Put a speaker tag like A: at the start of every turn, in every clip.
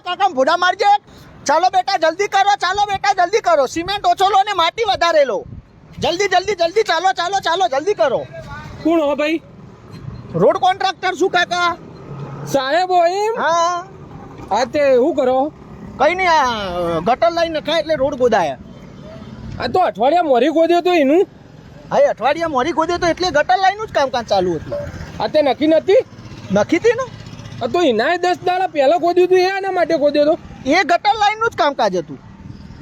A: કાકા ભૂડા મારજે. ચાલો બેટા જલ્દી કરો, ચાલો બેટા જલ્દી કરો. સિમેન્ટ ઓછો લો ને માટી વધારે લો. જલ્દી જલ્દી જલ્દી ચાલો ચાલો ચાલો જલ્દી કરો.
B: કોણ હો ભાઈ?
A: રોડ કોન્ટ્રાક્ટર શું કાકા?
B: સાહેબ હો એમ?
A: હા.
B: આ તે શું કરો?
A: કઈ નહીં, આ ગટર લાઈન નખાય એટલે રોડ ગોદાયા.
B: આ તો અઠવાડિયા મોરી ગોદ્યો તો એનું.
A: હા, અઠવાડિયા મોરી ગોદે તો એટલે ગટર લાઈનનું જ કામકાજ ચાલુ હતું.
B: આ તે નક્કી નથી?
A: નખી હતી ને
B: આ તો એનાય 10 દાડા પહેલા ગોદ્યું હતું, એના માટે ગોદ્યો તો.
A: એ ગટર લાઈનનું જ કામકાજ હતું.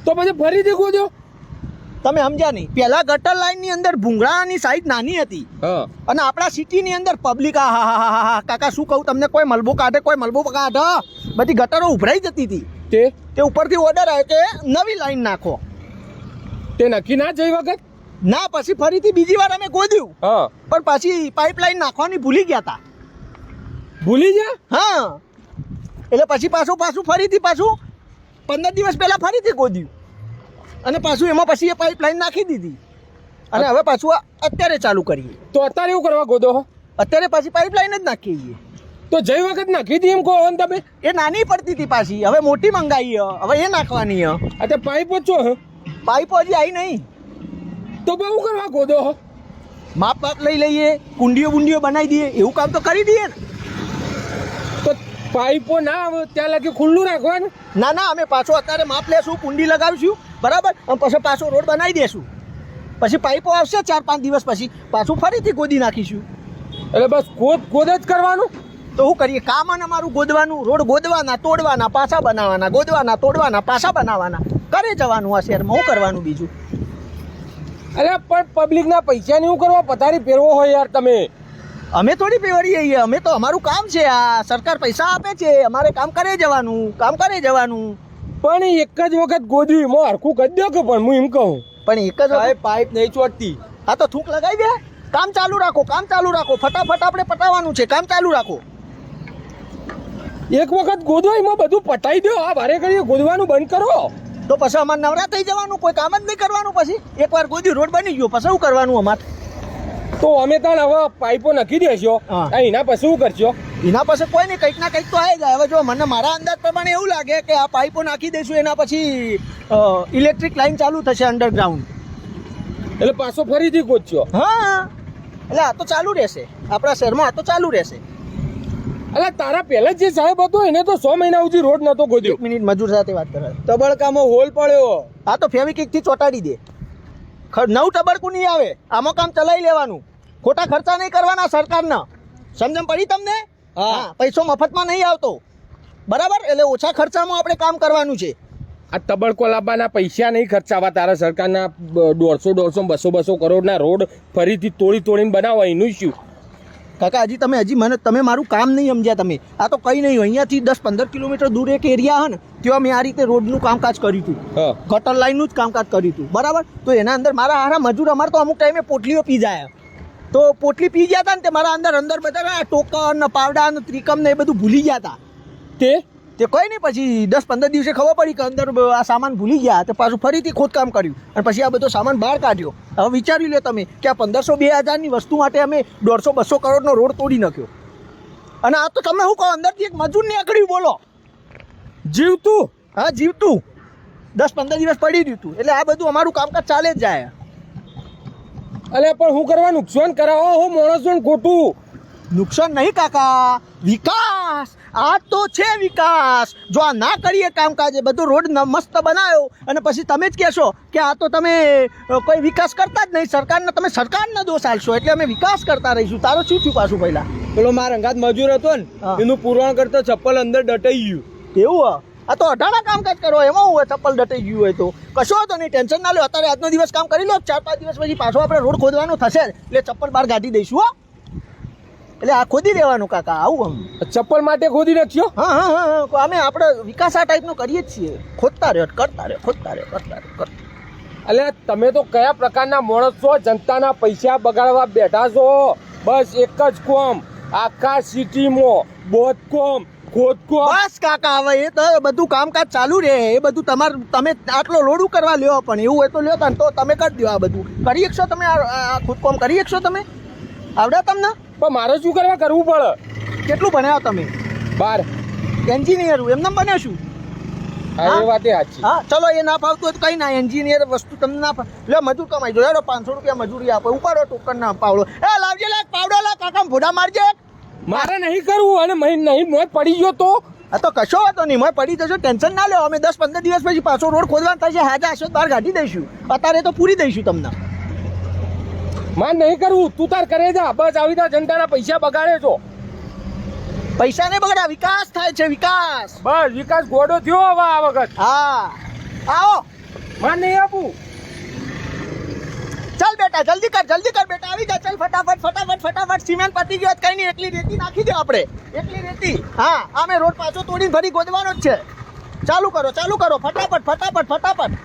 B: તો પછી ફરીથી ગોદ્યો?
A: તમે સમજ્યા નહીં. પહેલા ગટર લાઈનની અંદર ભૂંગળાની સાઈઝ નાની હતી
B: હા.
A: અને આપણા સિટીની અંદર પબ્લિક આ હા હા હા કાકા શું કહું તમને, કોઈ મલબો કાઢે કોઈ મલબો કાઢે, બધી ગટરો ઉભરાઈ જતી હતી. તે ઉપરથી ઓર્ડર આવ્યો કે નવી લાઈન નાખો.
B: તે નક્કી ના જઈ વખત
A: ના, પછી ફરીથી બીજી વાર અમે ગોદ્યું.
B: હા.
A: પણ પાછી પાઇપલાઈન નાખવાની ભૂલી ગયા હતા.
B: ભૂલી ગયા?
A: હા, એટલે પછી પાછું ફરીથી 15 દિવસ પહેલા ફરીથી ગોદ્યું અને પાછું એમાં પછી એ પાઇપલાઈન નાખી દીધી અને હવે પાછું અત્યારે ચાલુ કરીએ.
B: તો અત્યારે એવું કરવા ગોદો?
A: અત્યારે પાછી પાઇપલાઈન જ નાખીએ.
B: તો જઈ વખત નાખી હતી એમ કહો ને તમે?
A: એ નાની પડતી હતી, પાછી હવે મોટી મંગાવી, હવે એ નાખવાની.
B: આ તે પાઇપો છો?
A: પાઇપો હજી આવી નહીં.
B: તો બહુ કરવા ગોદો?
A: માપ લઈ લઈએ, કુંડીઓ બુંડીઓ બનાવી દઈએ, એવું કામ તો કરી દઈએ ને.
B: તો પાઇપો ના આવે ત્યાં લગી ખુલ્લું રાખવાનું?
A: ના ના, અમે પાછો અત્યારે માપ લેશું, કુંડી લગાવીશું બરાબર, અને પછી પાછો રોડ બનાવી દેશું. પછી પાઇપો આવશે 4-5 દિવસ પછી પાછું ફરીથી ગોદી નાખીશું.
B: એટલે બસ ગોદ જ કરવાનું?
A: તો શું કરીએ, કામ અને અમારું ગોદવાનું, રોડ ગોદવાના, તોડવાના, પાછા બનાવવાના, ગોદવાના, તોડવાના, પાછા બનાવવાના, કરે જવાનું આ શહેરમાં. શું કરવાનું બીજું?
B: અરે પણ પબ્લિકના પૈસા નહીં કરવા પથારી ફેરવો હોય યાર તમે.
A: અમે થોડી પેવડીએ, અમે તો અમારું કામ છે. આ સરકાર પૈસા આપે છે, અમારે કામ કરે જવાનું, કામ કરે જવાનું.
B: પણ એક જ વખત ગોદ્યું એમાં હરખું કરી દો કે. પણ હું એમ કહું
A: પણ એક જ
B: પાઇપ નહીં ચોટતી.
A: હા, તો થૂંક લગાવી દે. કામ ચાલુ રાખો, કામ ચાલુ રાખો, ફટાફટ આપણે પટાવવાનું છે. કામ ચાલુ રાખો.
B: એક વખત ગોદો એમાં બધું પટાઈ દો. આ ભારે કરી ગોદવાનું બંધ કરો.
A: તો પછી અમારે નવરા થઈ જવાનું, કોઈ કામ જ નહીં કરવાનું. પછી એકવાર ગોદ્યું, રોડ બની ગયો, પછી શું કરવાનું અમારે?
B: તો અમે ત્યાં હવે પાઇપો નાખી દેશો, એના પછી શું કરશો?
A: એના પછી કોઈ નહીં, કંઈક ના કંઈક તો આવી જાય. હવે જો મને મારા અંદાજ પ્રમાણે એવું લાગે કે આ પાઇપો નાખી દઈશું, એના પછી ઇલેક્ટ્રિક લાઈન ચાલુ થશે અંડરગ્રાઉન્ડ.
B: એટલે પાછો ફરીથી ગોતશો?
A: હા, એટલે આ તો ચાલુ રહેશે આપણા શહેરમાં, આ તો ચાલુ રહેશે.
B: એટલે તારા પહેલા જે સાહેબ હતો એને તો 6 મહિના સુધી રોડ નતો ગોદ્યો.
A: 1 મિનિટ મજૂર સાથે વાત કરે.
B: તબડકામાં હોલ પડ્યો.
A: હા, તો ફેવિકિક થી ચોટાડી દે. નવું ટબડકું નહીં આવે, આમાં કામ ચલાવી લેવાનું. ખોટા ખર્ચા નહીં કરવાના સરકારના. સમજણ પડી તમને? હા, પૈસો મફતમાં નહીં આવતો બરાબર. એટલે ઓછા ખર્ચામાં આપણે કામ કરવાનું છે.
B: આ તબડકો લાવવાના પૈસા નહીં ખર્ચાવા તારા સરકારના. 150-200 કરોડના રોડ ફરીથી તોડીને બનાવવા, એનું શું?
A: કાકા તમે મારું કામ નહીં સમજ્યા તમે. આ તો કંઈ નહીં, અહીંયાથી 10-15 કિલોમીટર દૂર એક એરિયા હે ને, ત્યાં મેં આ રીતે રોડનું કામકાજ કર્યું હતું. ગટર લાઈનનું જ કામકાજ કર્યું હતું બરાબર. તો એના અંદર મારા હારા મજૂર, અમારે તો અમુક ટાઈમે પોટલીઓ પી જાય. તો પોટલી પી ગયા હતા ને, તે મારા અંદર બધા ટોકન ને પાવડા ને ત્રિકમ ને એ બધું ભૂલી ગયા હતા. તે કંઈ નહીં, પછી 10-15 દિવસે ખબર પડી કે અંદર આ સામાન ભૂલી ગયા. તો પાછું ફરીથી ખોદકામ કર્યું અને પછી આ બધો સામાન બહાર કાઢ્યો. હવે વિચારી લો તમે કે આ 1500-2000ની વસ્તુ માટે અમે 150-200 કરોડનો રોડ તોડી નાખ્યો. અને આ તો તમે શું કહો, અંદરથી એક મજૂર નીકળ્યું, બોલો,
B: જીવતું.
A: હા, જીવતું 10-15 દિવસ પડી રહ્યું હતું. એટલે આ બધું અમારું કામકાજ ચાલે જ જાય.
B: અલે પણ શું કરવા નુકસાન કરાવો હો માણસોને ખોટું?
A: નુકસાન નહીં કાકા, વિકાસ. આ તો છે વિકાસ. જો આ ના કરીએ કામકાજ, બધો રોડ મસ્ત બનાવ્યો અને પછી તમે જ કહેશો કે આ તો તમે કોઈ વિકાસ કરતા જ નહીં, તમે સરકારનો દોષ આલશો. એટલે અમે વિકાસ કરતા રહીશું. તારો શું થયું પાછું? પહેલા
B: પેલો મારા અંગાત મજૂર હતો ને, એનું પુરાણ કરતા ચપ્પલ અંદર દટાઈ ગયું.
A: એવું? આ તો અઢાણા કામકાજ કરો, એમાં હોય ચપ્પલ દટાઈ ગયું હોય તો કશો હતો નહીં, ટેન્શન ના લો. અત્યારે આજનો દિવસ કામ કરી લો, 4-5 દિવસ પછી પાછો આપણે રોડ ખોદવાનો થશે એટલે ચપ્પલ બહાર કાઢી દઈશું. હો, એટલે આ ખોદી દેવાનું કાકા. આવું
B: ચપ્પલ માટે ખોદી નાખ્યો?
A: હા, અમે આપણે વિકાસ આ ટાઈપનો કરીએ જ છીએ. ખોદતા રહ્યો, કરતા રહ્યો.
B: એટલે તમે તો કયા પ્રકારના માણસ છો? જનતાના પૈસા બગાડવા બેઠા છો. બસ એક જ કોમ આખા સિટીમાં, બોધકોમ ખોદકોમ.
A: બસ કાકા, હવે એ તો બધું કામકાજ ચાલુ રહે. એ બધું તમે આટલો લોડું કરવા લ્યો, પણ એવું હોય તો લ્યો તો તમે કરી દો. આ બધું કરી શકશો તમે? આ ખોદકોમ કરી શકશો તમે? આવડે તમને?
B: પણ મારે શું કરવા કરવું પડે?
A: કેટલું ભણ્યા તમે?
B: 12.
A: એન્જિનિયર એમને બન્યા છું?
B: હા એ વાતે સાચી.
A: હા ચલો એ ના ફાવતું હોય તો કઈ ના એન્જિનિયર વસ્તુ તમને ના લે મજૂર કમાઈ દો હેડો 500 રૂપિયા મજૂરી આપો ઉપાડો ટોકન ના પાવડો એ લાવજે લે પાવડો લા કાકા ભોડા મારજે
B: મારે નહીં કરવું અને નહીં મોય પડી ગયો તો
A: આ તો કશો વાતો નહીં મોય પડી જશો ટેન્શન ના લો અમે 10-15 દિવસ પછી પાછો રોડ ખોદવાનો થશે હાજા હશો બહાર કાઢી દઈશું અત્યારે તો પૂરી દઈશું તમને
B: મારે નહીં કરવું તું તાર કરે જા બસ આવી તા જનતાના પૈસા બગાડે છો
A: પૈસા ને બગડ્યા વિકાસ થાય છે વિકાસ
B: બસ વિકાસ ગોડો થયો હવે આ વખત
A: હા આવો
B: મારે નહીં આપું
A: ચાલ બેટા જલ્દી કર બેટા આવી જા ચાલ ફટાફટ સિમેન્ટ પતી ગયો કઈ નહીં એકલી રેતી નાખી દે આપણે એકલી રેતી હા અમે રોડ પાછો તોડીને ફરી ગોદવાનો જ છે ચાલુ કરો ફટાફટ